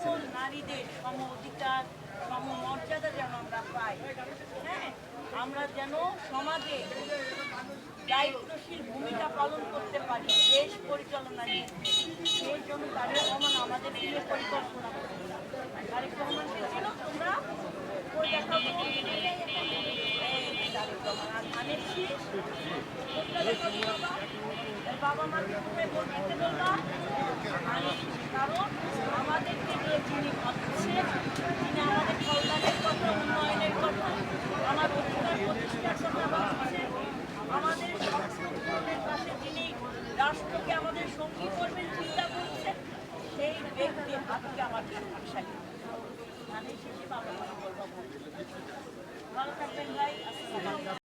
সকল নারীদের সম অধিকার সম মর্যাদা যেন আমরা পাই। হ্যাঁ, আমরা যেন সমাজে দায়িত্বশীল ভূমিকা পালন করতে পারি দেশ পরিচালনায়। সেই জন্য তারেক রহমান আমাদের নিয়ে পরিকল্পনা করেছে। তারেক রহমানকে ছিল তোমরা ওই দেখাবো তারেক রহমান আর ধানের শীষ বাবা মাকে কোথায় ভোট দিতে বলবা? কারণ আমাদেরকে নিয়ে যিনি ভাবছে, তিনি আমাদের কল্যাণের কথা, উন্নয়নের কথা, আমার অধিকার প্রতিষ্ঠার কথা ভাবছে, আমাদের সংস্কৃতির পাশে যিনি রাষ্ট্রকে আমাদের সঙ্গী করবেন চিন্তা করছেন, সেই ব্যক্তি আজকে আমাদের শক্তিশালী। ধানের শেষে বাবা মাকে বলবো ভালো থাকবেন ভাই।